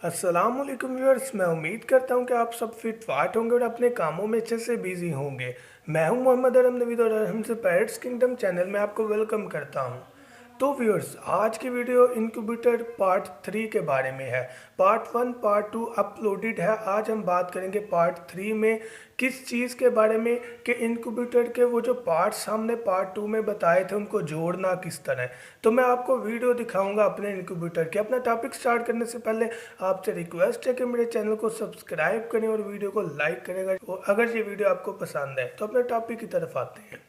अस्सलामुअलैकुम व्यूअर्स, मैं उम्मीद करता हूँ कि आप सब फिट फाट होंगे और अपने कामों में अच्छे से बिजी होंगे। मैं हूँ मोहम्मद अरम नवीद और हमसे पैरट्स किंगडम चैनल में आपको वेलकम करता हूँ। तो व्यूअर्स, आज की वीडियो इनक्यूबेटर पार्ट 3 के बारे में है। पार्ट 1 पार्ट 2 अपलोडेड है। आज हम बात करेंगे पार्ट 3 में किस चीज़ के बारे में कि इनक्यूबेटर के वो जो पार्ट्स हमने पार्ट 2 में बताए थे उनको जोड़ना किस तरह है। तो मैं आपको वीडियो दिखाऊंगा अपने इनक्यूबेटर के। अपना टॉपिक स्टार्ट करने से पहले आपसे रिक्वेस्ट है कि मेरे चैनल को सब्सक्राइब करें और वीडियो को लाइक करें अगर ये वीडियो आपको पसंद है। तो अपने टॉपिक की तरफ आते हैं।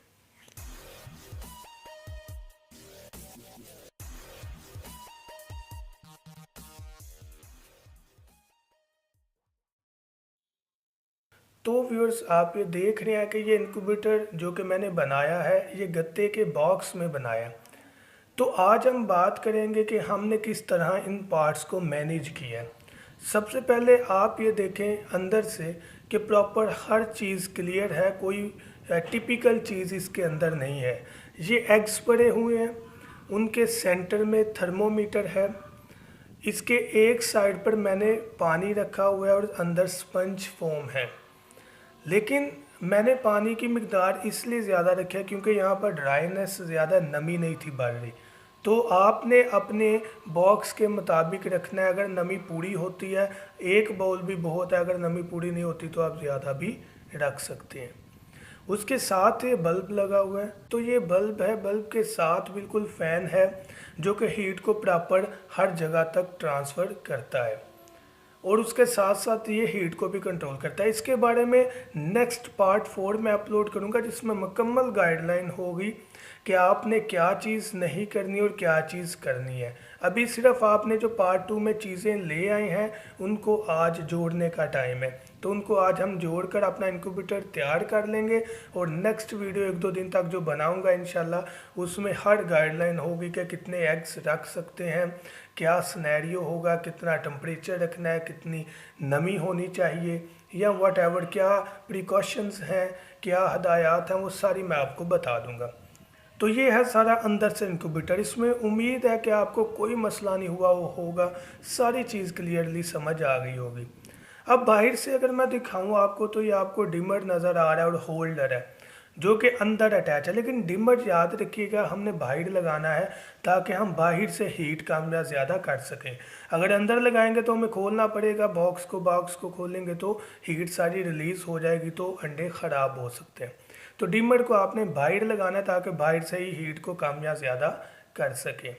तो व्यूअर्स, आप ये देख रहे हैं कि ये इनक्यूबेटर जो कि मैंने बनाया है ये गत्ते के बॉक्स में बनाया। तो आज हम बात करेंगे कि हमने किस तरह इन पार्ट्स को मैनेज किया है। सबसे पहले आप ये देखें अंदर से कि प्रॉपर हर चीज़ क्लियर है, कोई टिपिकल चीज़ इसके अंदर नहीं है। ये एग्स पड़े हुए हैं, उनके सेंटर में थर्मोमीटर है। इसके एक साइड पर मैंने पानी रखा हुआ है और अंदर स्पंज फोम है। लेकिन मैंने पानी की मिकदार इसलिए ज़्यादा रखी है क्योंकि यहाँ पर ड्राइनेस ज़्यादा, नमी नहीं थी बढ़ रही। तो आपने अपने बॉक्स के मुताबिक रखना है। अगर नमी पूरी होती है, एक बाउल भी बहुत है। अगर नमी पूरी नहीं होती तो आप ज़्यादा भी रख सकते हैं। उसके साथ ये बल्ब लगा हुआ है। तो ये बल्ब है, बल्ब के साथ बिल्कुल फ़ैन है जो कि हीट को प्रॉपर हर जगह तक ट्रांसफ़र करता है और उसके साथ साथ ये हीट को भी कंट्रोल करता है। इसके बारे में नेक्स्ट पार्ट 4 में अपलोड करूँगा जिसमें मुकम्मल गाइडलाइन होगी कि आपने क्या चीज़ नहीं करनी और क्या चीज़ करनी है। अभी सिर्फ आपने जो पार्ट 2 में चीज़ें ले आए हैं उनको आज जोड़ने का टाइम है। तो उनको आज हम जोड़कर अपना इनक्यूबेटर तैयार कर लेंगे और नेक्स्ट वीडियो 1-2 दिन तक जो बनाऊंगा इंशाल्लाह उसमें हर गाइडलाइन होगी कि कितने एग्स रख सकते हैं, क्या स्नैरियो होगा, कितना टेम्परेचर रखना है, कितनी नमी होनी चाहिए या वट एवर, क्या प्रिकॉशंस हैं, क्या हदायत हैं, वो सारी मैं आपको बता दूंगा। तो ये है सारा अंदर से इनक्यूबेटर। इसमें उम्मीद है कि आपको कोई मसला नहीं हुआ वो होगा, सारी चीज़ क्लियरली समझ आ गई होगी। अब बाहर से अगर मैं दिखाऊं आपको तो ये आपको डिमर नज़र आ रहा है और होल्डर है जो कि अंदर अटैच है। लेकिन डिमर याद रखिएगा हमने बाहर लगाना है ताकि हम बाहर से हीट कम या ज़्यादा कर सकें। अगर अंदर लगाएंगे तो हमें खोलना पड़ेगा बॉक्स को खोलेंगे तो हीट सारी रिलीज़ हो जाएगी तो अंडे ख़राब हो सकते हैं। तो डिमर को आपने बाहर लगाना है ताकि बाहर से ही हीट को कम या ज़्यादा कर सकें।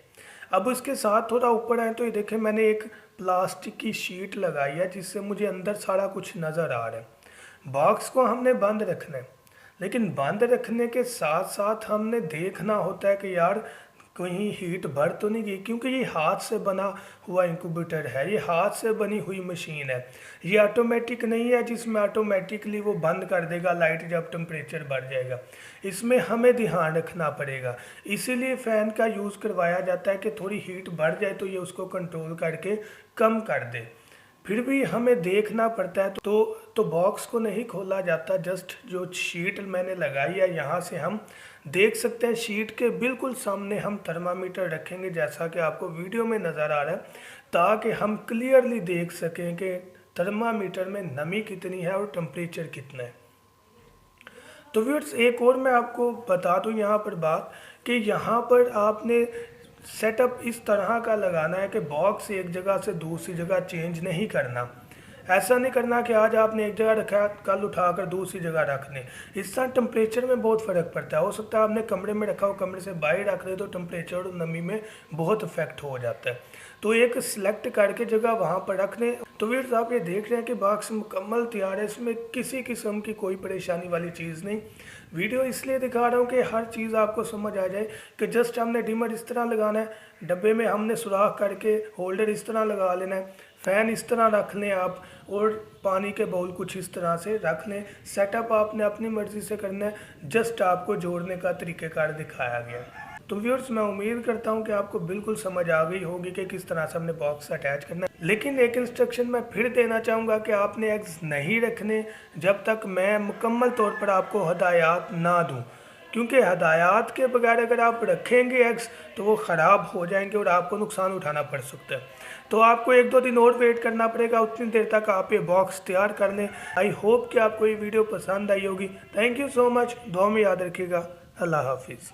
अब उसके साथ थोड़ा ऊपर आए तो ये देखें मैंने एक प्लास्टिक की शीट लगाई है जिससे मुझे अंदर सारा कुछ नज़र आ रहा है। बॉक्स को हमने बंद रखना है, लेकिन बंद रखने के साथ साथ हमने देखना होता है कि यार कहीं हीट बढ़ तो नहीं गई, क्योंकि ये हाथ से बना हुआ इंक्यूबेटर है, ये हाथ से बनी हुई मशीन है। ये ऑटोमेटिक नहीं है जिसमें ऑटोमेटिकली वो बंद कर देगा लाइट जब टेम्परेचर बढ़ जाएगा। इसमें हमें ध्यान रखना पड़ेगा, इसीलिए फ़ैन का यूज़ करवाया जाता है कि थोड़ी हीट बढ़ जाए तो ये उसको कंट्रोल करके कम कर दे। फिर भी हमें देखना पड़ता है। तो बॉक्स को नहीं खोला जाता, जस्ट जो शीट मैंने लगाई है यहाँ से हम देख सकते हैं। शीट के बिल्कुल सामने हम थर्मामीटर रखेंगे जैसा कि आपको वीडियो में नज़र आ रहा है, ताकि हम क्लियरली देख सकें कि थर्मामीटर में नमी कितनी है और टेम्परेचर कितना है। तो व्यूअर्स, एक और मैं आपको बता दूं यहाँ पर बात कि यहाँ पर आपने सेटअप इस तरह का लगाना है कि बॉक्स एक जगह से दूसरी जगह चेंज नहीं करना। ऐसा नहीं करना कि आज आपने एक जगह रखा कल उठाकर दूसरी जगह रख दें। इससे टेम्परेचर में बहुत फ़र्क पड़ता है। हो सकता है आपने कमरे में रखा हो, कमरे से बाहर रख दे तो टेम्परेचर और नमी में बहुत इफेक्ट हो जाता है। तो एक सिलेक्ट करके जगह वहाँ पर रख दें। तो व्यूअर्स, आप ये देख रहे हैं कि बॉक्स मुकम्मल तैयार है, इसमें किसी किस्म की कोई परेशानी वाली चीज़ नहीं। वीडियो इसलिए दिखा रहा हूँ कि हर चीज़ आपको समझ आ जाए कि जस्ट हमने डिमर इस तरह लगाना है, डब्बे में हमने सुराख करके होल्डर इस तरह लगा लेना है, फ़ैन इस तरह रख लें आप और पानी के बाउल कुछ इस तरह से रख लें। सेटअप आपने अपनी मर्ज़ी से करना है, जस्ट आपको जोड़ने का तरीक़ेकार दिखाया गया है। तो व्यूअर्स, मैं उम्मीद करता हूं कि आपको बिल्कुल समझ आ गई होगी कि किस तरह से हमने बॉक्स अटैच करना है। लेकिन एक इंस्ट्रक्शन मैं फिर देना चाहूँगा कि आपने एग्स नहीं रखने जब तक मैं मुकम्मल तौर पर आपको हदायत ना दूँ, क्योंकि हदायत के बगैर अगर आप रखेंगे एग्स तो वो ख़राब हो जाएंगे और आपको नुकसान उठाना पड़ सकता है। तो आपको 1-2 दिन और वेट करना पड़ेगा, उतनी देर तक आप ये बॉक्स तैयार कर लें। आई होप कि आपको ये वीडियो पसंद आई होगी। थैंक यू सो मच, दुआ में याद रखिएगा। अल्लाह हाफिज़।